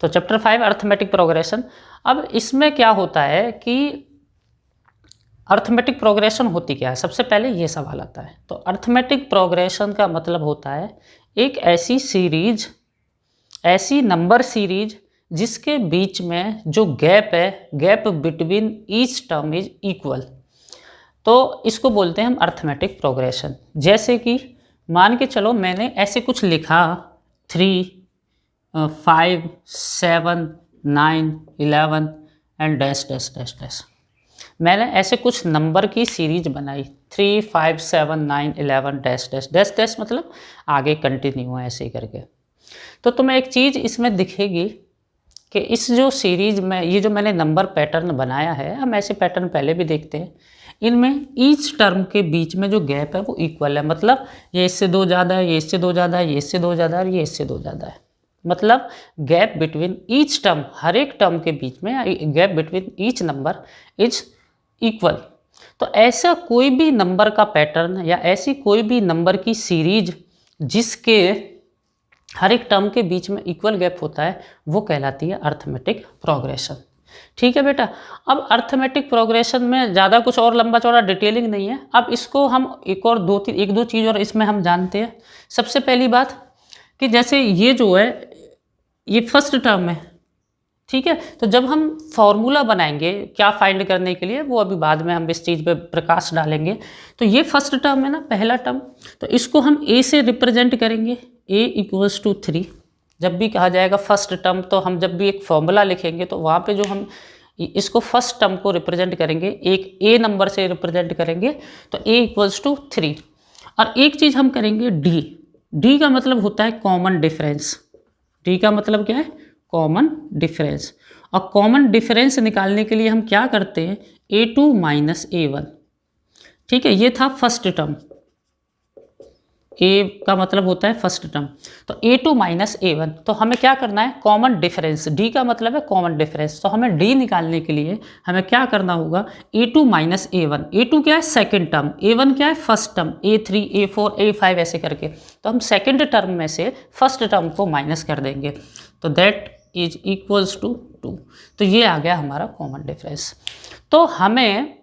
तो chapter 5 arithmetic progression. अब इसमें क्या होता है कि अर्थमेटिक प्रोग्रेशन होती क्या है, सबसे पहले ये सवाल आता है। तो अर्थमेटिक प्रोग्रेशन का मतलब होता है एक ऐसी सीरीज, ऐसी नंबर सीरीज जिसके बीच में जो गैप है, gap between each term is equal, तो इसको बोलते हैं हम अर्थमेटिक प्रोग्रेशन। जैसे कि मान के चलो मैंने ऐसे कुछ लिखा 3, 5, 7, 9, 11 and dash dash dash dash. मैंने ऐसे कुछ नंबर की सीरीज बनाई 3, 5, 7, 9, 11 डैश डैश डैश डैश, मतलब आगे कंटिन्यू है ऐसे ही करके। तो तुम्हें एक चीज़ इसमें दिखेगी कि इस जो सीरीज में ये जो मैंने नंबर पैटर्न बनाया है, हम ऐसे पैटर्न पहले भी देखते हैं, इनमें ईच टर्म के बीच में जो गैप है वो इक्वल है। मतलब ये इससे 2 ज़्यादा है, ये इससे 2 ज़्यादा है, ये इससे 2 ज़्यादा है और ये इससे 2 ज़्यादा है। मतलब गैप बिटवीन ईच टर्म, हर एक टर्म के बीच में gap between each number is equal. तो ऐसा कोई भी नंबर का पैटर्न या ऐसी कोई भी नंबर की सीरीज जिसके हर एक टर्म के बीच में इक्वल गैप होता है, वो कहलाती है अर्थमेटिक प्रोग्रेशन। ठीक है बेटा। अब अर्थमेटिक प्रोग्रेशन में ज़्यादा कुछ और लंबा चौड़ा डिटेलिंग नहीं है। अब इसको हम एक दो चीज़ और इसमें हम जानते हैं। सबसे पहली बात कि जैसे ये जो है ये फर्स्ट टर्म है, ठीक है। तो जब हम फॉर्मूला बनाएंगे क्या फाइंड करने के लिए, वो अभी बाद में हम इस चीज़ पे प्रकाश डालेंगे। तो ये फर्स्ट टर्म है ना, पहला टर्म, तो इसको हम ए से रिप्रेजेंट करेंगे, a इक्वल्स टू 3। जब भी कहा जाएगा फर्स्ट टर्म, तो हम जब भी एक फॉर्मूला लिखेंगे तो वहाँ पे जो हम इसको फर्स्ट टर्म को रिप्रेजेंट करेंगे, एक a नंबर से रिप्रेजेंट करेंगे, तो a इक्वल्स टू 3। और एक चीज़ हम करेंगे d का मतलब होता है कॉमन डिफरेंस। d का मतलब क्या है? Common difference. और कॉमन डिफरेंस निकालने के लिए हम क्या करते हैं, a2 माइनस a1। ठीक है, ये था फर्स्ट टर्म, a का मतलब होता है फर्स्ट टर्म, तो a2 माइनस a1। तो हमें क्या करना है, कॉमन डिफरेंस, d का मतलब है कॉमन डिफरेंस। तो हमें d निकालने के लिए हमें क्या करना होगा, a2 माइनस a1। a2 क्या है, सेकंड टर्म, a1 क्या है, first term, a3, a4, a5 ऐसे करके। तो हम सेकंड टर्म में से फर्स्ट टर्म को माइनस कर देंगे, तो दैट इज इक्वल्स टू 2। तो ये आ गया हमारा कॉमन डिफरेंस। तो हमें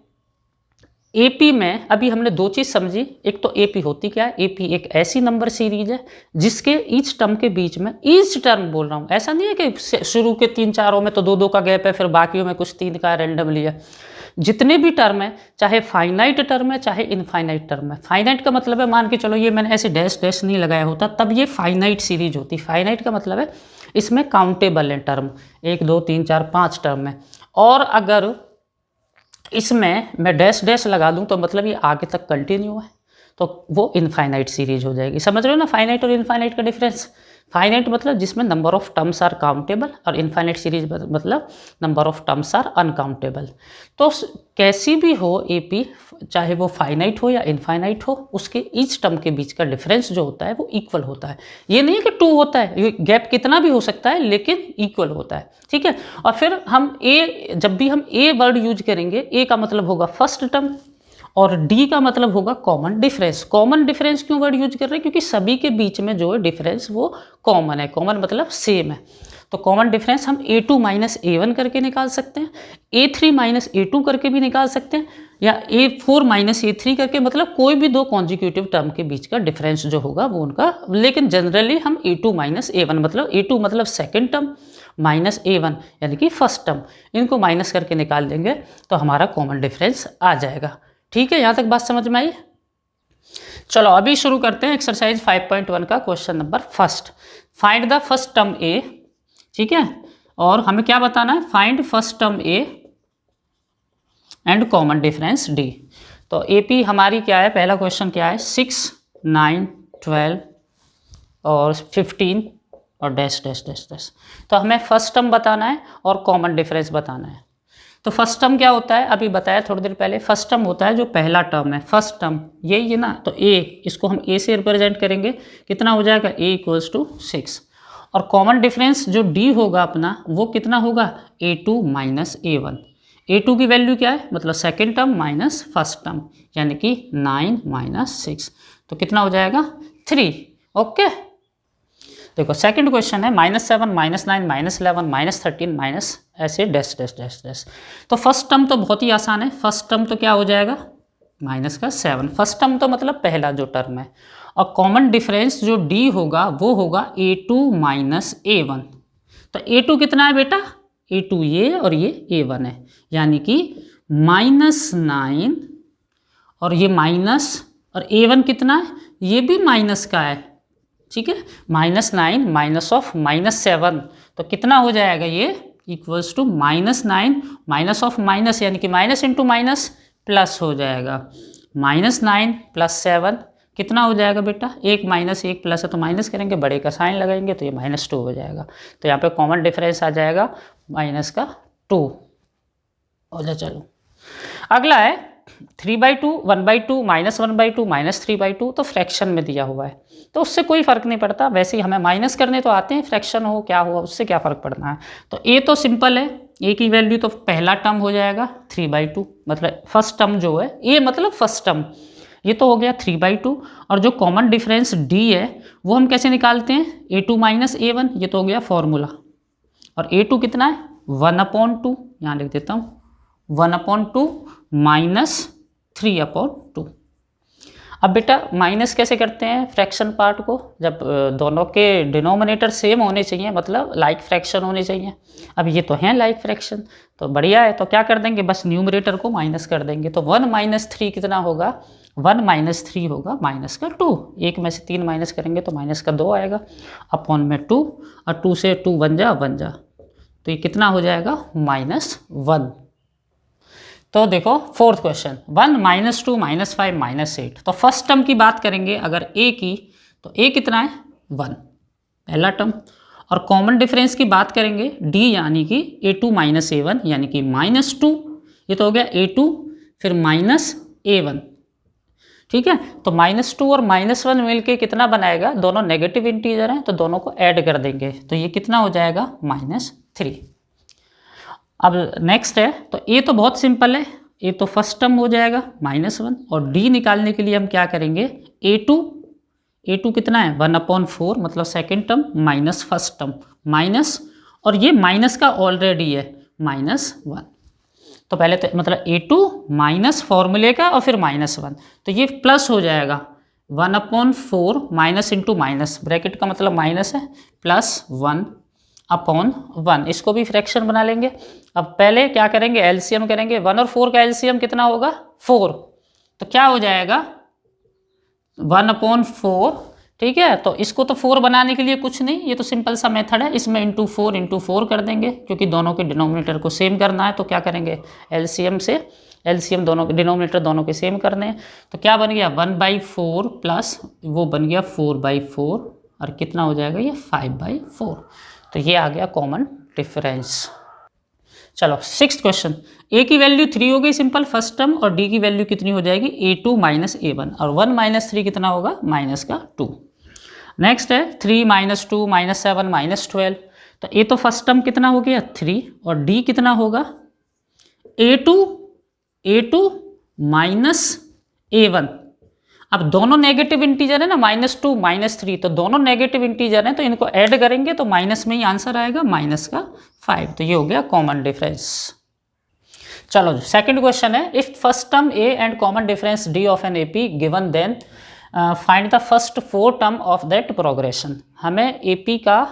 AP में अभी हमने दो चीज़ समझी। एक तो AP होती क्या है, AP एक ऐसी नंबर सीरीज है जिसके ईच टर्म के बीच में, ईच टर्म बोल रहा हूँ, ऐसा नहीं है कि शुरू के 3-4 में तो 2-2 का गैप है, फिर बाकियों में कुछ 3 का रैंडमली है। जितने भी टर्म है, चाहे फाइनाइट टर्म है चाहे इनफाइनाइट टर्म है। फाइनाइट का मतलब है, मान के चलो ये मैंने ऐसे डैश डैश नहीं लगाया होता तब ये फाइनाइट सीरीज होती। फाइनाइट का मतलब है इसमें काउंटेबल है टर्म, 1, 2, 3, 4, 5 टर्म है। और अगर इसमें मैं डैश डैश लगा दूं तो मतलब ये आगे तक कंटिन्यू है, तो वो इनफाइनाइट सीरीज हो जाएगी। समझ रहे हो ना फाइनाइट और इनफाइनाइट का डिफरेंस। फाइनाइट मतलब जिसमें number of terms are countable, और इनफाइनाइट सीरीज मतलब number of terms are uncountable. तो कैसी भी हो AP, चाहे वो फाइनाइट हो या इनफाइनाइट हो, उसके ईच टर्म के बीच का डिफरेंस जो होता है वो इक्वल होता है। ये नहीं है कि 2 होता है, ये गैप कितना भी हो सकता है लेकिन इक्वल होता है। ठीक है। और फिर हम जब भी हम A वर्ड यूज करेंगे, A का मतलब होगा फर्स्ट टर्म और D का मतलब होगा कॉमन डिफरेंस। कॉमन डिफरेंस क्यों वर्ड यूज कर रहे हैं, क्योंकि सभी के बीच में जो है डिफरेंस वो कॉमन है। कॉमन मतलब सेम है। तो कॉमन डिफरेंस हम A2 माइनस A1 करके निकाल सकते हैं, A3 माइनस A2 करके भी निकाल सकते हैं, या A4 माइनस A3 करके, मतलब कोई भी 2 कॉन्जिक्यूटिव टर्म के बीच का डिफरेंस जो होगा वो उनका। लेकिन जनरली हम A2 माइनस A1, मतलब A2 मतलब सेकेंड टर्म माइनस A1 यानी कि फर्स्ट टर्म, इनको माइनस करके निकाल देंगे तो हमारा कॉमन डिफरेंस आ जाएगा। ठीक है, यहाँ तक बात समझ में आई। चलो अभी शुरू करते हैं एक्सरसाइज 5.1 का question number first. Find the first term A। ठीक है, और हमें क्या बताना है, find first term A and common difference D। तो AP हमारी क्या है, पहला क्वेश्चन क्या है, 6, 9, 12 और 15 और डैश डैश डैश डैश। तो हमें फर्स्ट टर्म बताना है और कॉमन डिफरेंस बताना है। तो फर्स्ट टर्म क्या होता है, अभी बताया थोड़ी देर पहले। फर्स्ट टर्म होता है जो पहला टर्म है, फर्स्ट टर्म ये ना, तो A, इसको हम A से रिप्रेजेंट करेंगे, कितना हो जाएगा, A इक्वल्स टू 6। और कॉमन डिफरेंस जो D होगा अपना, वो कितना होगा, A2 माइनस A1। A2 की वैल्यू क्या है, मतलब second term minus first term, यानी कि 9 माइनस 6, तो कितना हो जाएगा 3। ओके, देखो सेकंड क्वेश्चन है -7 -9 -11 -13 माइनस ऐसे डैश डैश डैश डैश। तो फर्स्ट टर्म तो बहुत ही आसान है, फर्स्ट टर्म तो क्या हो जाएगा माइनस का 7, फर्स्ट टर्म तो मतलब पहला जो टर्म है, और कॉमन डिफरेंस जो d होगा वो होगा a2 माइनस a1। तो a2 कितना है बेटा, a2 ये और ये a1 है, यानी कि -9 और ये माइनस, और a1 कितना है, ये भी माइनस का है, ठीक है, -9 माइनस ऑफ -7, तो कितना हो जाएगा ये equals to -9 minus of minus, यानी कि माइनस इंटू माइनस प्लस हो जाएगा, -9 + 7 कितना हो जाएगा बेटा, 1 माइनस 1 प्लस है तो माइनस करेंगे, बड़े का साइन लगाएंगे तो ये -2 हो जाएगा। तो यहाँ पे कॉमन डिफरेंस आ जाएगा -2 हो जाए। चलो अगला है 3/2 1/2 -1/2 -3/2, तो फ्रैक्शन में दिया हुआ है तो उससे कोई फ़र्क नहीं पड़ता, वैसे ही हमें माइनस करने तो आते हैं, फ्रैक्शन हो क्या हुआ उससे क्या फ़र्क पड़ना है। तो ए तो सिंपल है, ए की वैल्यू तो पहला टर्म हो जाएगा 3/2, मतलब फर्स्ट टर्म जो है ए मतलब फर्स्ट टर्म, ये तो हो गया 3/2, और जो कॉमन डिफरेंस डी है वो हम कैसे निकालते हैं, a2 माइनस a1, ये तो हो गया फॉर्मूला, और a2 कितना है 1/2, यहाँ लिख देता हूँ 1/2 -3/2। अब बेटा माइनस कैसे करते हैं फ्रैक्शन पार्ट को, जब दोनों के डिनोमिनेटर सेम होने चाहिए, मतलब लाइक फ्रैक्शन होने चाहिए। अब ये तो हैं लाइक फ्रैक्शन, तो बढ़िया है, तो क्या कर देंगे बस न्यूमरेटर को माइनस कर देंगे, तो 1 - 3 कितना होगा, 1 - 3 होगा -2, एक में से 3 माइनस करेंगे तो -2 आएगा, अपॉन में 2, और 2 से 2 बन जा, तो ये कितना हो जाएगा -1। तो देखो फोर्थ क्वेश्चन 1 -2 -5 -8, तो फर्स्ट टर्म की बात करेंगे अगर a की, तो a कितना है 1 पहला टर्म, और कॉमन डिफरेंस की बात करेंगे d यानी कि a2 माइनस a1 यानी कि -2, ये तो हो गया a2 फिर -a1, ठीक है। तो -2 और -1 मिलके कितना बनाएगा, दोनों नेगेटिव इंटीजर हैं तो दोनों को ऐड कर देंगे, तो ये कितना हो जाएगा -3। अब नेक्स्ट है, तो ए तो बहुत सिंपल है, ए तो फर्स्ट टर्म हो जाएगा -1, और डी निकालने के लिए हम क्या करेंगे, a2 कितना है 1/4, मतलब second term minus first term minus, और ये माइनस का ऑलरेडी है -1, तो पहले तो मतलब a2 माइनस फॉर्मूले का और फिर -1, तो ये प्लस हो जाएगा 1/4 माइनस इंटू माइनस, ब्रैकेट का मतलब माइनस है, +1/1, इसको भी फ्रैक्शन बना लेंगे। अब पहले क्या करेंगे, एलसीएम करेंगे, 1 और 4 का एलसीएम कितना होगा 4, तो क्या हो जाएगा 1/4, ठीक है। तो इसको तो 4 बनाने के लिए कुछ नहीं, ये तो सिंपल सा मेथड है, इसमें इंटू 4 कर देंगे, क्योंकि दोनों के डिनोमिनेटर को सेम करना है, तो क्या करेंगे एलसीएम दोनों के डिनोमिनेटर दोनों के सेम करने हैं, तो क्या बन गया 1/4 प्लस वो बन गया 4/4, और कितना हो जाएगा ये 5/4, तो ये आ गया कॉमन डिफरेंस। चलो सिक्स्थ क्वेश्चन, ए की वैल्यू 3 हो गई सिंपल फर्स्ट टर्म, और डी की वैल्यू कितनी हो जाएगी a2 माइनस a1, और 1 - 3 कितना होगा -2। नेक्स्ट है 3 - 2 -7 -12, तो ए तो फर्स्ट टर्म कितना हो गया 3, और डी कितना होगा a2 माइनस a1। अब दोनों नेगेटिव इंटीजर है ना, -2 -3, तो दोनों नेगेटिव इंटीजर हैं तो इनको ऐड करेंगे तो माइनस में ही आंसर आएगा -5, तो ये हो गया कॉमन डिफरेंस। चलो सेकंड क्वेश्चन है, if first term a and common difference d of an AP given then find the first 4 term of that progression. हमें AP का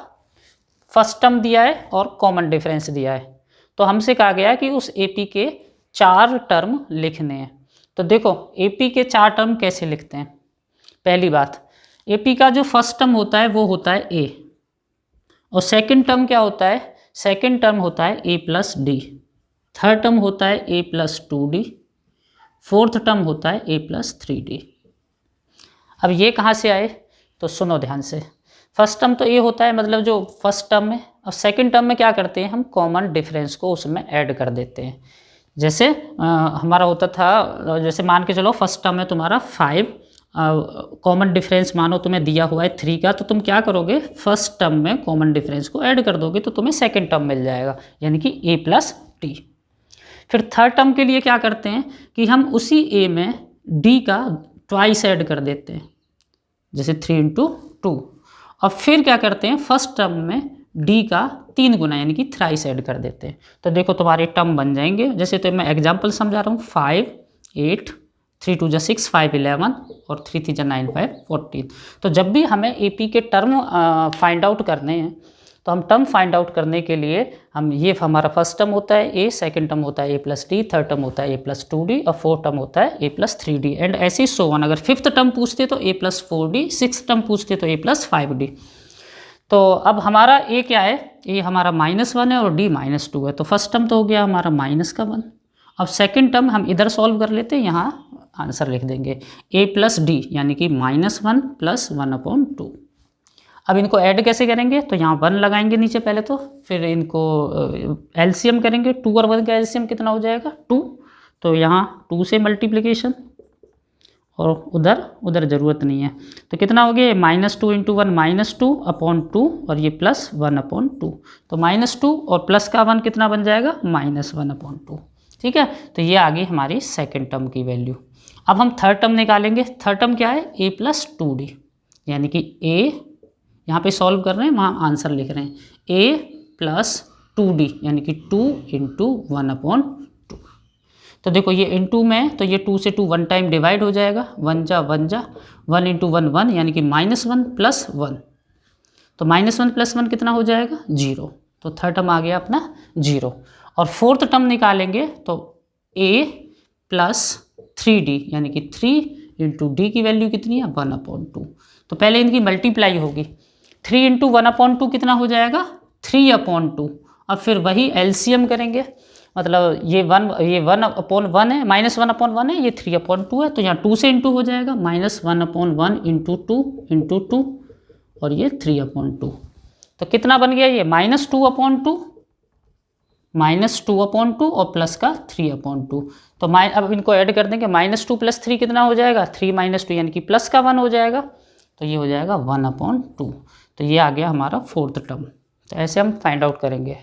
फर्स्ट टर्म दिया है और कॉमन डिफरेंस दिया है, तो हमसे कहा गया कि उस AP के 4 टर्म लिखने हैं। तो देखो AP के 4 टर्म कैसे लिखते हैं, पहली बात AP का जो फर्स्ट टर्म होता है वो होता है A, और सेकंड टर्म क्या होता है, सेकंड टर्म होता है A + D, थर्ड टर्म होता है A + 2D, फोर्थ टर्म होता है A + 3D। अब ये कहाँ से आए, तो सुनो ध्यान से, फर्स्ट टर्म तो A होता है, मतलब जो फर्स्ट टर्म है, और सेकंड टर्म में क्या करते हैं हम कॉमन डिफरेंस को उसमें ऐड कर देते हैं। जैसे हमारा होता था, जैसे मान के चलो फर्स्ट टर्म है तुम्हारा 5, कॉमन डिफरेंस मानो तुम्हें दिया हुआ है 3 का, तो तुम क्या करोगे फर्स्ट टर्म में कॉमन डिफरेंस को ऐड कर दोगे तो तुम्हें सेकंड टर्म मिल जाएगा, यानी कि A + D। फिर थर्ड टर्म के लिए क्या करते हैं कि हम उसी A में D का ट्वाइस ऐड कर देते हैं, जैसे 3 × 2, अब फिर क्या करते हैं, फर्स्ट टर्म में डी का 3 गुना यानी कि थ्राइस ऐड कर देते हैं। तो देखो तुम्हारे टर्म बन जाएंगे, जैसे तो मैं एग्जांपल समझा रहा हूँ, 5 8 3 2 6 5 11 और 3 3 9 5 14। तो जब भी हमें एपी के टर्म फाइंड आउट करने हैं, तो हम टर्म फाइंड आउट करने के लिए हम ये हमारा फर्स्ट टर्म होता है ए, सेकंड टर्म होता है ए प्लस डी, थर्ड टर्म होता है ए प्लस 2d और फोर्थ टर्म होता है ए प्लस 3d एंड ऐसे ही सो ऑन। अगर फिफ्थ टर्म पूछते तो ए प्लस 4d, सिक्स टर्म पूछते तो ए प्लस 5d। तो अब हमारा ए क्या है, ए हमारा -1 है और डी -2 है। तो फर्स्ट टर्म तो हो गया हमारा -1। अब सेकंड टर्म हम इधर सॉल्व कर लेते हैं, यहाँ आंसर लिख देंगे आ प्लस डी यानी कि -1 प्लस 1/2। अब इनको ऐड कैसे करेंगे, तो यहाँ 1 लगाएंगे नीचे पहले, तो फिर इनको एलसीएम करेंगे। 2 और 1 का एलसीएम कितना हो जाएगा 2, तो यहाँ 2 से मल्टीप्लिकेशन और उधर ज़रूरत नहीं है। तो कितना हो गया, -2 × 1 -2/2 और ये +1/2। तो -2 और प्लस का 1 कितना बन जाएगा, -1/2। ठीक है, तो ये आ गई हमारी सेकेंड टर्म की वैल्यू। अब हम थर्ड टर्म निकालेंगे। थर्ड टर्म क्या है, a + 2d यानी कि a, यहाँ पे सॉल्व कर रहे हैं वहाँ आंसर लिख रहे हैं, a + 2d यानी कि 2 × 1/2। तो देखो ये इनटू में, तो ये 2 से 2 1 टाइम डिवाइड हो जाएगा, 1 जा 1 × 1 1 यानी कि -1 + 1। तो -1 + 1 कितना हो जाएगा 0। तो थर्ड टर्म आ गया अपना 0। और फोर्थ टर्म निकालेंगे तो a + 3d यानी कि 3 × d की वैल्यू कितनी है 1/2। तो पहले इनकी मल्टीप्लाई होगी, 3 × 1/2 कितना हो जाएगा 3/2। अब फिर वही एलसीएम करेंगे, मतलब ये 1 है, -1/1 है, ये 3/2 है। तो यहाँ 2 से इंटू हो जाएगा, -1/1 × 2 × 2 और ये 3/2। तो कितना बन गया ये -2/2 और प्लस का 3/2। तो अब इनको ऐड कर देंगे, -2 + 3 कितना हो जाएगा 3 - 2 यानी कि प्लस का 1 हो जाएगा। तो ये हो जाएगा 1/2। तो ये आ गया हमारा फोर्थ टर्म। तो ऐसे हम फाइंड आउट करेंगे।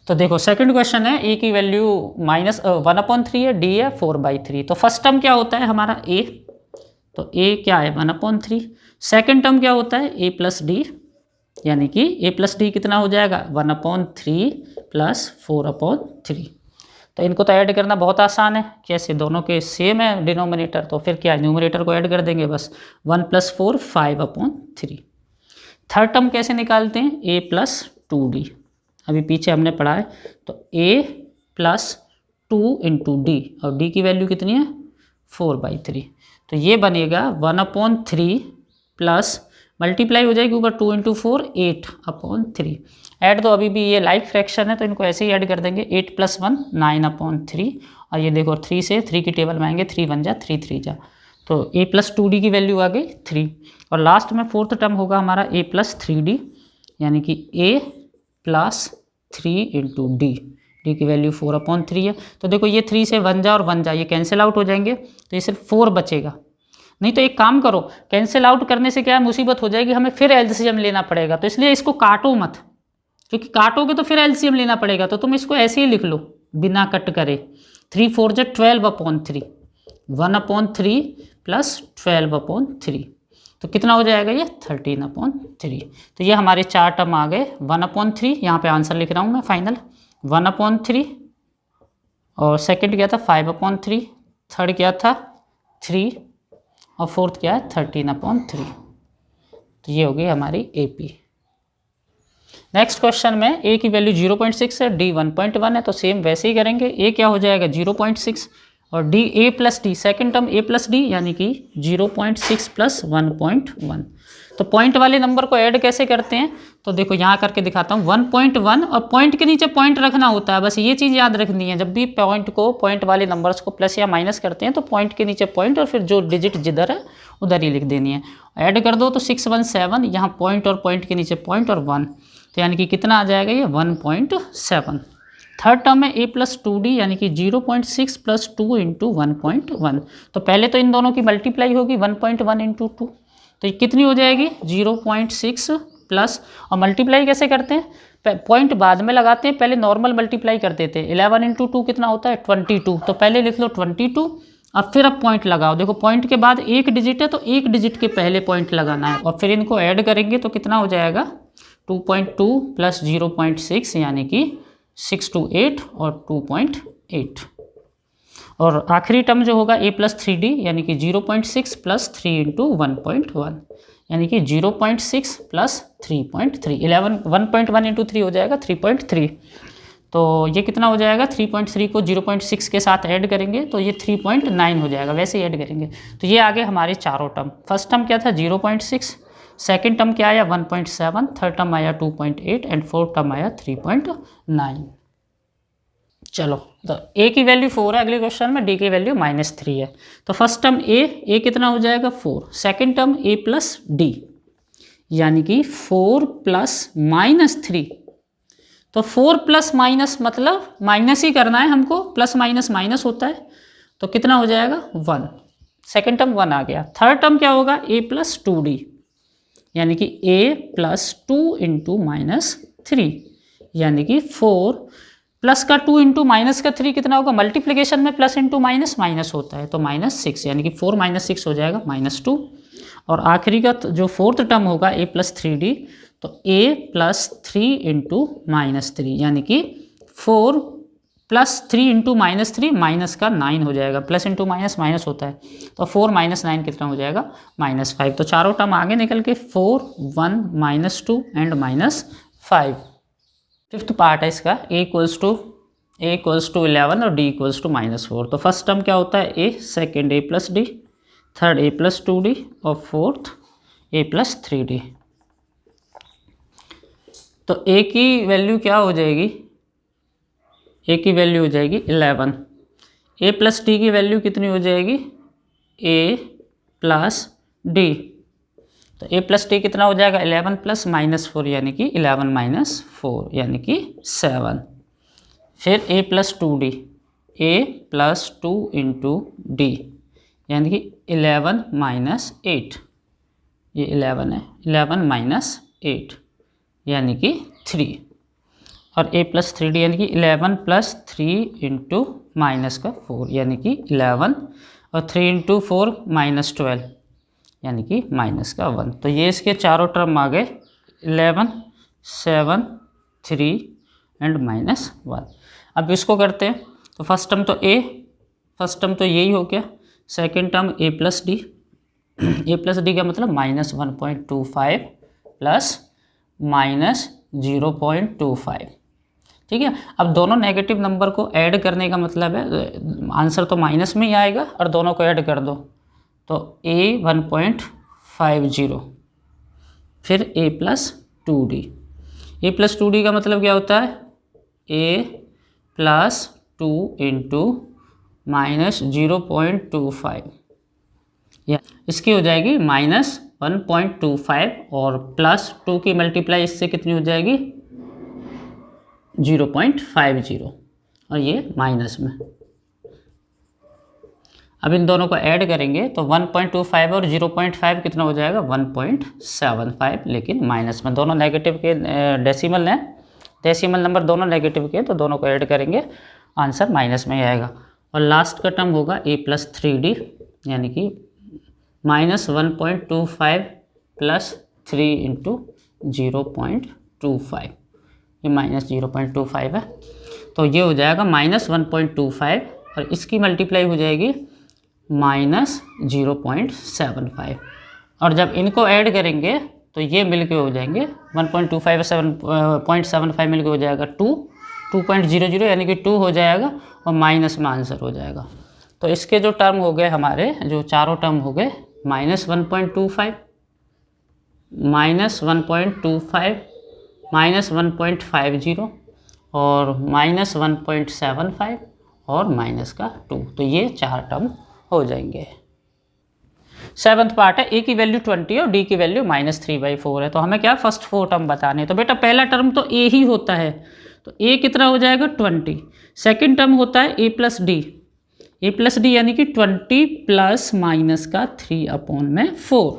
तो देखो सेकंड क्वेश्चन है, ए की वैल्यू -1/3 है, डी है 4/3। तो फर्स्ट टर्म क्या होता है हमारा ए, तो ए क्या है 1/3। सेकंड टर्म क्या होता है a + d यानी कि a + d कितना हो जाएगा 1/3 + 4/3। तो इनको तो ऐड करना बहुत आसान है, कैसे, दोनों के सेम है डिनोमिनेटर, तो फिर क्या न्यूमरेटर को ऐड कर देंगे बस, 1 + 4 5/3। थर्ड टर्म कैसे निकालते हैं, a + 2d, अभी पीछे हमने पढ़ा है। तो a + 2 × d और d की वैल्यू कितनी है 4/3। तो ये बनेगा 1/3 प्लस मल्टीप्लाई हो जाएगी ऊपर 2 × 4 8/3। ऐड तो अभी भी ये लाइक फ्रैक्शन है, तो इनको ऐसे ही ऐड कर देंगे, 8 + 1 9/3। और ये देखो 3 से 3 की टेबल में आएंगे, 3 1 जा 3 3 जा, तो a + 2d की वैल्यू आ गई 3। और लास्ट में फोर्थ टर्म होगा हमारा a + 3d यानी कि a + 3 × d, d की वैल्यू 4/3 है। तो देखो ये 3 से 1 जा और 1 जा, ये कैंसिल आउट हो जाएंगे, तो ये सिर्फ 4 बचेगा। नहीं तो एक काम करो, कैंसिल आउट करने से क्या मुसीबत हो जाएगी, हमें फिर एलसीएम लेना पड़ेगा। तो इसलिए इसको काटो मत, क्योंकि काटोगे तो फिर एलसीएम लेना पड़ेगा। तो तुम इसको ऐसे ही लिख लो बिना कट करे, 3 4 जा 12/3, 1/3 + 12/3। तो कितना हो जाएगा ये 13/3। तो ये हमारे 4 टर्म आ गए, 1/3, यहाँ पे आंसर लिख रहा हूँ मैं फाइनल, 1/3 और सेकंड क्या था 5/3, थर्ड क्या था 3 और फोर्थ क्या है 13/3। तो ये हो गई हमारी AP। नेक्स्ट क्वेश्चन में a की वैल्यू 0.6 है, d 1.1 है। तो सेम वैसे ही करेंगे, a क्या हो जाएगा 0.6 और d a + d, second term a + d यानी कि 0.6 + 1.1। तो पॉइंट वाले नंबर को ऐड कैसे करते हैं, तो देखो यहाँ करके दिखाता हूँ, 1.1 और पॉइंट के नीचे पॉइंट रखना होता है, बस ये चीज़ याद रखनी है। जब भी पॉइंट वाले नंबर्स को प्लस या माइनस करते हैं तो पॉइंट के नीचे पॉइंट और फिर जो डिजिट जिधर है उधर ही लिख देनी है। ऐड कर दो तो 6 1 7, यहाँ पॉइंट और पॉइंट के नीचे पॉइंट और 1, तो यानी कि कितना आ जाएगा ये 1.7। थर्ड टर्म है a + 2d यानी कि 0.6 + 2 × 1.1। तो पहले तो इन दोनों की मल्टीप्लाई होगी 1.1 × 2, तो ये कितनी हो जाएगी 0.6 प्लस, और मल्टीप्लाई कैसे करते हैं, पॉइंट बाद में लगाते हैं, पहले नॉर्मल मल्टीप्लाई कर देते हैं। 11 × 2 कितना होता है 22, तो पहले लिख लो 22 अब फिर अब पॉइंट लगाओ, देखो पॉइंट के बाद एक डिजिट है तो एक डिजिट के पहले पॉइंट लगाना है, और फिर इनको ऐड करेंगे तो कितना हो जाएगा 2.2 प्लस 0.6 यानी कि 628 और 2.8, और आखिरी टर्म जो होगा a प्लस 3d यानी कि 0.6 प्लस 3 इंटू 1.1 यानी कि 0.6 प्लस 3.3, 1.1 इंटू 3 हो जाएगा 3.3। तो ये कितना हो जाएगा 3.3 को 0.6 के साथ ऐड करेंगे तो ये 3.9 हो जाएगा, वैसे ही ऐड करेंगे। तो ये आगे हमारे चारों टर्म, फर्स्ट टर्म क्या था 0.6, सेकेंड टर्म क्या आया 1.7, थर्ड टर्म आया 2.8 एंड फोर्थ टर्म आया 3.9। चलो तो a की वैल्यू 4 है, अगले क्वेश्चन में d की वैल्यू -3 है। तो फर्स्ट टर्म a कितना हो जाएगा 4, second term a plus d यानी कि 4 प्लस -3। तो 4 प्लस माइनस मतलब माइनस ही करना है हमको, प्लस माइनस माइनस होता है, तो कितना हो जाएगा 1, सेकेंड टर्म 1 आ गया। थर्ड टर्म क्या होगा a प्लस 2d यानी कि a प्लस 2 इंटू -3 यानी कि 4 प्लस का 2 इंटू माइनस का 3 कितना होगा, मल्टीप्लिकेशन में प्लस इंटू माइनस माइनस होता है, तो -6 यानी कि 4 - 6 हो जाएगा -2। और आखिरी का जो फोर्थ टर्म होगा a प्लस 3d, तो a प्लस 3 इंटू -3 यानी कि 4 प्लस 3 इंटू -3 माइनस का 9 हो जाएगा, प्लस इंटू माइनस माइनस होता है, तो 4 - 9 कितना हो जाएगा -5। तो चारों टर्म आगे निकल के 4, 1, -2 एंड -5। फिफ्थ पार्ट है इसका, a इक्वल्स टू 11 और d इक्वल्स टू -4। तो फर्स्ट टर्म क्या होता है a, second a plus d, third a plus 2d और फोर्थ a प्लस 3d। तो a की वैल्यू क्या हो जाएगी, a की वैल्यू हो जाएगी 11, a प्लस d की वैल्यू कितनी हो जाएगी a प्लस d, तो a प्लस d कितना हो जाएगा 11 प्लस -4 यानी कि 11 - 4 यानी कि 7। फिर a plus 2d, a plus 2 into d यानी कि 11 - 8, ये 11 है, 11 - 8 यानी कि 3, और a प्लस 3d यानी कि 11 प्लस 3 इंटू -4 यानी कि 11, और 3 इंटू 4 -12 यानी कि -1। तो ये इसके चारों टर्म आ गए 11, 7, 3 एंड -1। अब इसको करते हैं, तो फर्स्ट टर्म तो यही हो गया, second term a plus D, a plus D का मतलब -1.25 प्लस -0.25, ठीक है। अब दोनों नेगेटिव नंबर को ऐड करने का मतलब है आंसर तो माइनस में ही आएगा, और दोनों को ऐड कर दो तो a 1.50, फिर a plus 2d, a plus 2d का मतलब क्या होता है a प्लस 2 इंटू -0.25, या इसकी हो जाएगी -1.25 और प्लस 2 की मल्टीप्लाई इससे कितनी हो जाएगी 0.50, और ये माइनस में। अब इन दोनों को ऐड करेंगे तो 1.25 और 0.5 कितना हो जाएगा 1.75, लेकिन माइनस में। दोनों नेगेटिव के डेसिमल हैं, डेसिमल नंबर दोनों नेगेटिव के, तो दोनों को ऐड करेंगे आंसर माइनस में ही आएगा। और लास्ट का टर्म होगा a प्लस 3d यानी कि -1.25 प्लस 3 इंटू 0.25, ये -0.25 है, तो ये हो जाएगा -1.25 और इसकी मल्टीप्लाई हो जाएगी -0.75, और जब इनको ऐड करेंगे तो ये मिलके हो जाएंगे 1.25 और 0.75 मिलके हो जाएगा 2.00 यानी कि 2 हो जाएगा, और माइनस में आंसर हो जाएगा। तो इसके जो टर्म हो गए हमारे, जो चारों टर्म हो गए -1.25, -1.25, -1.50 और -1.75 और -2, तो ये 4 टर्म हो जाएंगे। सेवन्थ पार्ट है, a की वैल्यू 20 और d की वैल्यू -3/4 है, तो हमें क्या फर्स्ट 4 टर्म बताने हैं। तो बेटा पहला टर्म तो a ही होता है, तो a कितना हो जाएगा 20, सेकेंड टर्म होता है a प्लस डी यानी कि 20 प्लस माइनस का 3/4,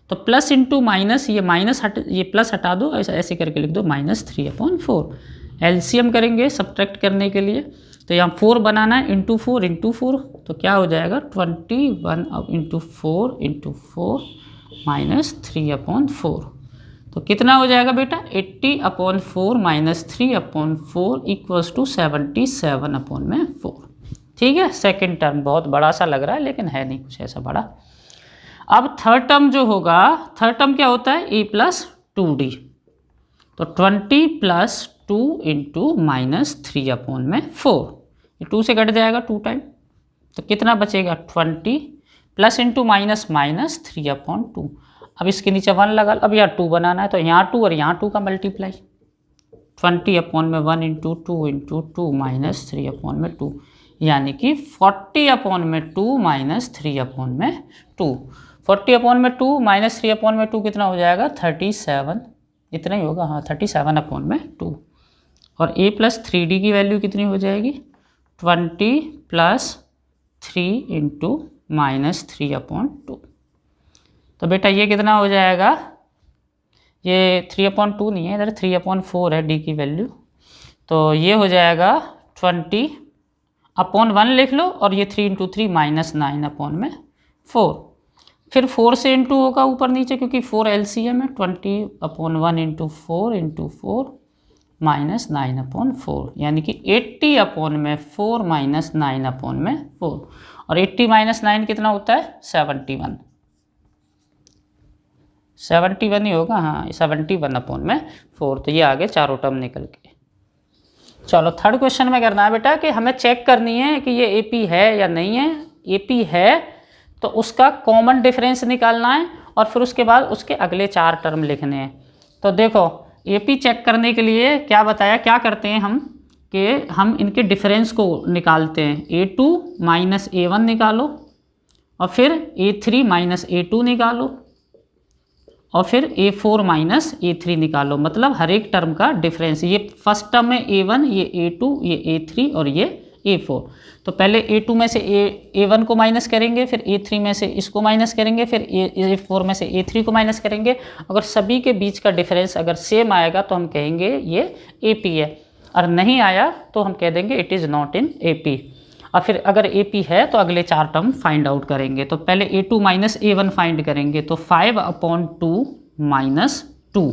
तो प्लस इंटू माइनस, ये माइनस ये प्लस हटा दो, ऐसे करके लिख दो -3/4। एलसीएम करेंगे सब्ट्रैक्ट करने के लिए, तो यहाँ 4 बनाना है, इंटू 4, तो क्या हो जाएगा 21 इंटू 4 इंटू 4 माइनस 3/4। तो कितना हो जाएगा बेटा 80/4 माइनस 3/4 इक्वल्स टू 77/4। ठीक है, सेकेंड टर्म बहुत बड़ा सा लग रहा है लेकिन है नहीं कुछ ऐसा बड़ा। अब थर्ड टर्म जो होगा, थर्ड टर्म क्या होता है a प्लस 2d। तो 20 प्लस 2 इंटू माइनस 3/4, ये 2 से कट जाएगा 2 टाइम, तो कितना बचेगा 20 प्लस इंटू माइनस माइनस 3/2। अब इसके नीचे 1 लगा, अब यहाँ 2 बनाना है तो यहाँ 2 और यहाँ 2 का मल्टीप्लाई, 20/1 इंटू 2 इंटू 2 माइनस 3/2, यानी कि 40/2 माइनस 3/2। 40/2 माइनस 3/2 कितना हो जाएगा 37, इतना ही होगा, हाँ 37/2। और a प्लस 3d की वैल्यू कितनी हो जाएगी 20 प्लस 3 इंटू माइनस 3/2। तो बेटा ये कितना हो जाएगा, ये 3/2 नहीं है, इधर 3/4 है d की वैल्यू, तो ये हो जाएगा 20/1 लिख लो, और ये 3 इंटू 3 माइनस 9/4। फिर 4 से इंटू होगा ऊपर नीचे क्योंकि 4 LCM है, 20/1 इंटू 4 इंटू 4 माइनस 9/4, यानी कि 80/4 माइनस 9/4। और 80 माइनस 9 कितना होता है 71, 71 ही होगा, हाँ 71/4। तो ये आगे चारों टर्म निकल के। चलो थर्ड क्वेश्चन में करना है बेटा कि हमें चेक करनी है कि ये AP है या नहीं है। AP है तो उसका कॉमन डिफरेंस निकालना है और फिर उसके बाद उसके अगले 4 टर्म लिखने हैं। तो देखो AP चेक करने के लिए क्या बताया, क्या करते हैं हम कि हम इनके डिफरेंस को निकालते हैं, A2 माइनस A1 निकालो, और फिर A3 माइनस A2 निकालो, और फिर A4 माइनस A3 निकालो। मतलब हर एक टर्म का डिफरेंस, ये फर्स्ट टर्म में A1, ये A2, ये A3 और ये A4। तो पहले A2 में से A1 को माइनस करेंगे, फिर A3 में से इसको माइनस करेंगे, फिर A4 में से A3 को माइनस करेंगे। अगर सभी के बीच का डिफरेंस अगर सेम आएगा तो हम कहेंगे ये AP है, और नहीं आया तो हम कह देंगे it is not in AP। और फिर अगर AP है तो अगले 4 टर्म फाइंड आउट करेंगे। तो पहले A2 माइनस A1 फाइंड करेंगे, तो 5/2 माइनस 2।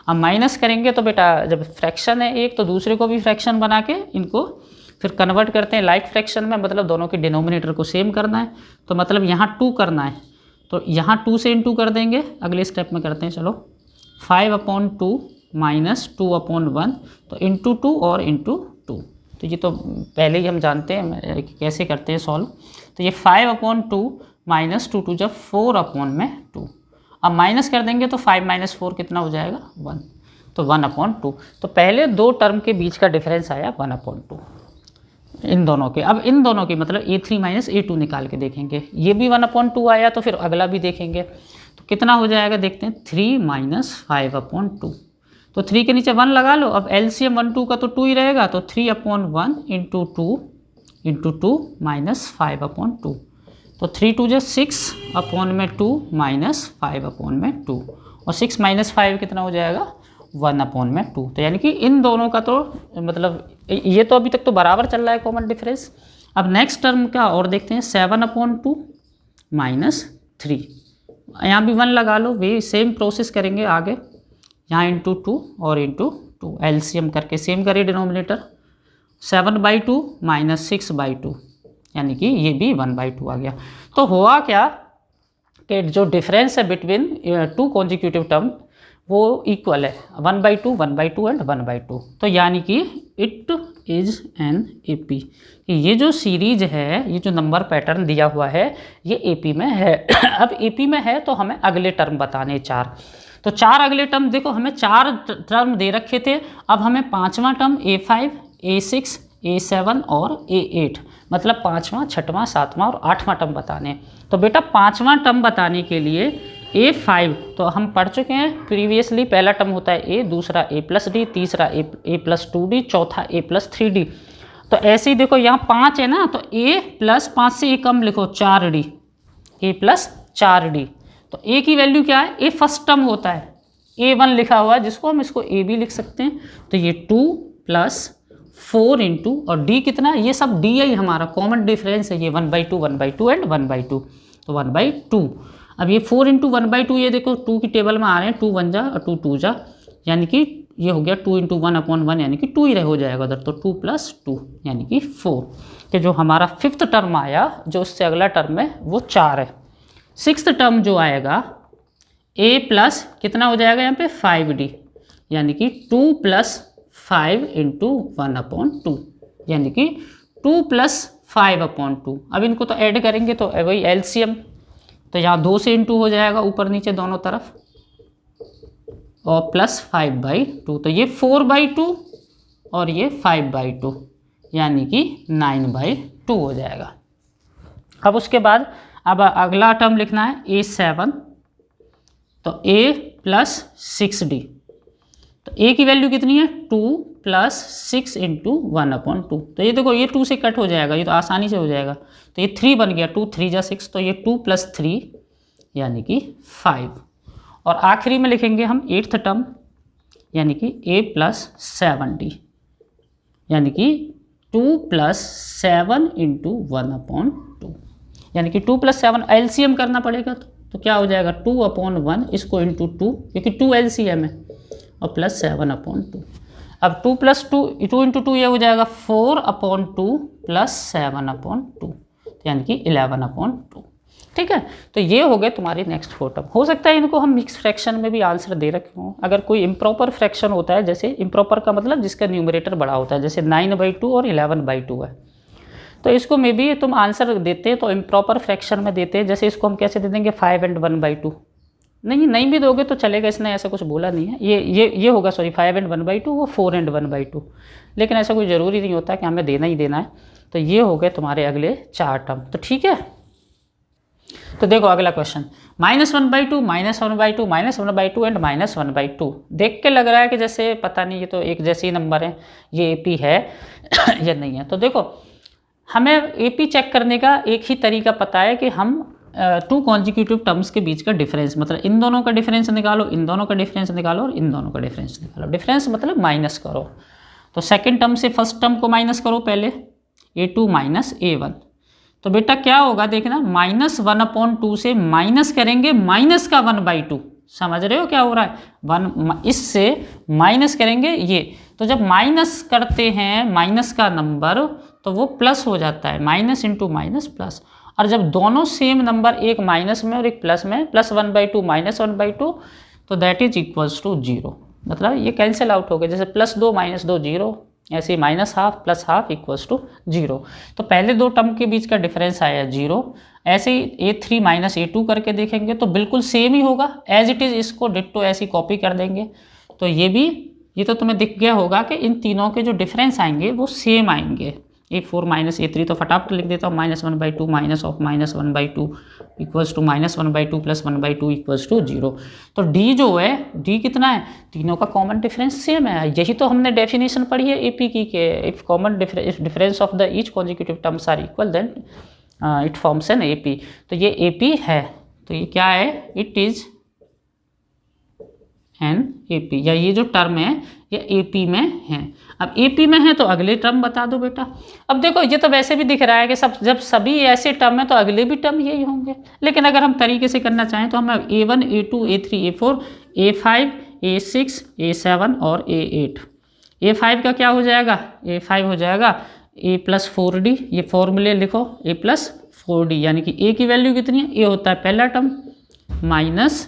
अब माइनस करेंगे तो बेटा जब फ्रैक्शन है एक, तो दूसरे को भी फ्रैक्शन बना के इनको फिर कन्वर्ट करते हैं लाइक फ्रैक्शन में, मतलब दोनों के डिनोमिनेटर को सेम करना है। तो मतलब यहाँ 2 करना है, तो यहाँ 2 से इंटू कर देंगे, अगले स्टेप में करते हैं। चलो 5/2 माइनस 2/1, तो इंटू 2 और इंटू 2, तो ये तो पहले ही हम जानते हैं कैसे करते हैं सॉल्व। तो ये 5/2 माइनस 2 जब 4/2। अब माइनस कर देंगे तो 5 माइनस 4 कितना हो जाएगा 1, तो 1/2। तो पहले 2 टर्म के बीच का डिफरेंस आया 1/2 इन दोनों के। अब इन दोनों के मतलब A3 माइनस A2 निकाल के देखेंगे, ये भी 1/2 आया तो फिर अगला भी देखेंगे। तो कितना हो जाएगा देखते हैं, 3 माइनस 5/2। तो 3 के नीचे 1 लगा लो, अब LCM 1 2 का तो 2 ही रहेगा, तो 3/1 इंटू 2 माइनस 5/2। तो 3 2 जो 6/2 माइनस 5/2, और 6 माइनस 5 कितना हो जाएगा 1/2। तो यानी कि इन दोनों का तो मतलब ये तो अभी तक तो बराबर चल रहा है कॉमन डिफरेंस। अब नेक्स्ट टर्म का और देखते हैं, 7/2 माइनस 3, यहाँ भी 1 लगा लो, वे सेम प्रोसेस करेंगे आगे, यहाँ इंटू 2 और इंटू 2 LCM करके सेम करिए डिनोमिनेटर। 7/2 माइनस 6/2, यानी कि ये भी 1/2 आ गया। तो हुआ क्या कि जो डिफरेंस है बिटवीन 2 कॉन्जिक्यूटिव टर्म वो इक्वल है, 1/2 1/2 एंड 1/2। तो यानी कि इट इज़ एन AP। ये जो सीरीज है, ये जो नंबर पैटर्न दिया हुआ है ये AP में है। अब AP में है तो हमें अगले टर्म बताने 4। तो 4 अगले टर्म देखो, हमें 4 टर्म दे रखे थे, अब हमें 5वां टर्म A5, A6, A7 और A8, मतलब 5वां, 6वां, 7वां और 8वां टर्म बताने हैं। तो बेटा 5वां टर्म बताने के लिए A5 तो हम पढ़ चुके हैं प्रीवियसली, पहला टर्म होता है A, दूसरा A प्लस D, तीसरा A प्लस 2D, चौथा A प्लस 3D। तो ऐसे ही देखो यहाँ 5 है ना, तो A प्लस 5 से A कम लिखो 4D, A प्लस 4D। तो A की वैल्यू क्या है, A फर्स्ट टर्म होता है, A1 लिखा हुआ है जिसको हम इसको A भी लिख सकते हैं। तो ये 2 प्लस 4 इंटू, और डी कितना, ये सब डी आई हमारा कॉमन डिफरेंस है, ये 1/2 1/2 एंड 1/2, तो 1/2। अब ये 4 इंटू 1/2, ये देखो 2 की टेबल में आ रहे हैं, 2 1 जा और 2 2 जा, यानी कि ये हो गया 2 इंटू 1/1, यानी कि 2 ही हो जाएगा उधर, तो 2 + 2 यानी कि 4। कि जो हमारा 5th टर्म आया, जो उससे अगला टर्म है वो 4 है। 6th टर्म जो आएगा a प्लस कितना हो जाएगा यहाँ पे 5d, यानी कि 2 + 5 इंटू 1/2, यानी कि 2 + 5/2। अब इनको तो ऐड करेंगे तो वही एलसीएम, तो यहाँ 2 से इंटू हो जाएगा ऊपर नीचे दोनों तरफ, और प्लस 5/2, तो ये 4/2 और ये 5/2, यानी कि 9/2 हो जाएगा। अब उसके बाद अब अगला टर्म लिखना है a7, तो a + 6d, तो a की वैल्यू कितनी है 2 + 6 इंटू 1/2, तो ये देखो ये 2 से कट हो जाएगा, ये तो आसानी से हो जाएगा, तो ये 3 बन गया, 2 3 जा 6, तो ये 2 + 3 यानी कि 5। और आखिरी में लिखेंगे हम 8th टर्म, यानी कि a + 7d, यानी कि 2 + 7 इंटू 1/2, यानी कि 2 + 7 एलसीएम करना पड़ेगा, तो क्या हो जाएगा 2/1, इसको इंटू 2, क्योंकि 2 एलसीएम है, और प्लस 7/2। अब 2 + 2 2 इंटू 2 ये हो जाएगा 4/2 प्लस 7/2, यानी कि 11/2। ठीक है, तो ये हो गए तुम्हारी नेक्स्ट 4 टर्म। हो सकता है इनको हम मिक्स फ्रैक्शन में भी आंसर दे रखे हों। अगर कोई इम्प्रॉपर फ्रैक्शन होता है, जैसे इम्प्रॉपर का मतलब जिसका न्यूमरेटर बड़ा होता है, जैसे 9/2 और 11/2 है, तो इसको मे बी तुम आंसर देते हैं तो इम्प्रॉपर फ्रैक्शन में देते हैं। जैसे इसको हम कैसे दे देंगे 5 and 1/2, नहीं भी दोगे तो चलेगा, इसने ऐसा कुछ बोला नहीं है। ये होगा, सॉरी 5 and 1/2, वो 4 and 1/2, लेकिन ऐसा कोई ज़रूरी नहीं होता कि हमें देना ही देना है। तो ये हो गए तुम्हारे अगले 4 टर्म। तो ठीक है, तो देखो अगला क्वेश्चन, -1/2, -1/2, -1/2 एंड -1/2। देख के लग रहा है कि जैसे पता नहीं, ये तो एक जैसे ही नंबर है, ये AP है या नहीं है। तो देखो हमें AP चेक करने का एक ही तरीका पता है कि हम 2 कॉन्जिक्यूटिव टर्म्स के बीच का डिफरेंस, मतलब इन दोनों का डिफरेंस निकालो, इन दोनों का डिफरेंस निकालो, और इन दोनों का डिफरेंस निकालो। डिफरेंस मतलब माइनस करो, तो सेकंड टर्म से फर्स्ट टर्म को माइनस करो पहले, A2 - A1। तो बेटा क्या होगा देखना, -1/2 से माइनस करेंगे माइनस का 1/2, समझ रहे हो क्या हो रहा है, 1 इससे माइनस करेंगे ये। तो जब माइनस करते हैं माइनस का नंबर तो वो प्लस हो जाता है, माइनस इंटू माइनस प्लस। और जब दोनों सेम नंबर, एक माइनस में और एक प्लस में, +1/2 -1/2, तो दैट इज इक्वल्स टू 0। मतलब ये कैंसिल आउट हो गया, जैसे +2 - 2 0, ऐसे ही -½ + ½ इक्वल्स टू 0। तो पहले 2 टर्म के बीच का डिफरेंस आया 0। ऐसे ही A3 - A2 करके देखेंगे तो बिल्कुल सेम ही होगा, एज इट इज़ इसको डिट्टो ऐसी कॉपी कर देंगे। तो ये तो तुम्हें दिख गया होगा कि इन तीनों के जो डिफरेंस आएंगे वो सेम आएंगे। A4 - A3 तो फटाफट लिख देता हूँ, -1/2 -1/2 इक्वल्स टू -1/2 + 1/2 इक्वल्स टू 0। तो D जो है, D कितना है, तीनों का कॉमन डिफरेंस सेम है। यही तो हमने डेफिनेशन पढ़ी है AP की, के if common difference of the each consecutive terms are equal then it forms an AP। तो ये AP है, तो ये क्या है, इट इज एन AP, या ये जो टर्म है ये AP में है। अब AP में है तो अगले टर्म बता दो बेटा। अब देखो ये तो वैसे भी दिख रहा है कि जब सभी ऐसे टर्म है तो अगले भी टर्म यही होंगे, लेकिन अगर हम तरीके से करना चाहें तो हम A1 A2 A3 A4 A5 A6 A7 और A8। A5 का क्या हो जाएगा, A5 हो जाएगा A + 4D, ये फॉर्मूले लिखो, A + 4D, यानी कि A की वैल्यू कितनी है, A होता है पहला टर्म माइनस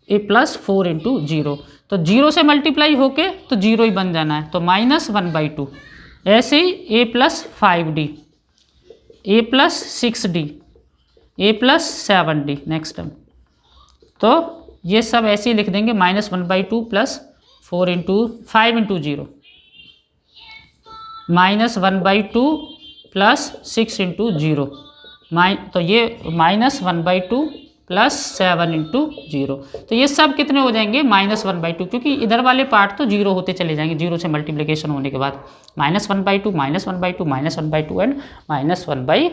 A + 4 इंटू 0, तो 0 से मल्टीप्लाई होके तो 0 ही बन जाना है, तो -1/2। ऐसे ही A + 5D, A + 6D, A + 7D next term. तो ये सब ऐसे ही लिख देंगे, -1/2 + 4 इंटू 5 इंटू 0, -1/2 + 6 इंटू 0, तो ये -1/2 + 7 इंटू 0। तो ये सब कितने हो जाएंगे, -1/2, क्योंकि इधर वाले पार्ट तो 0 होते चले जाएंगे 0 से मल्टीप्लिकेशन होने के बाद, -1/2 -1/2 -1/2 एंड -1/2।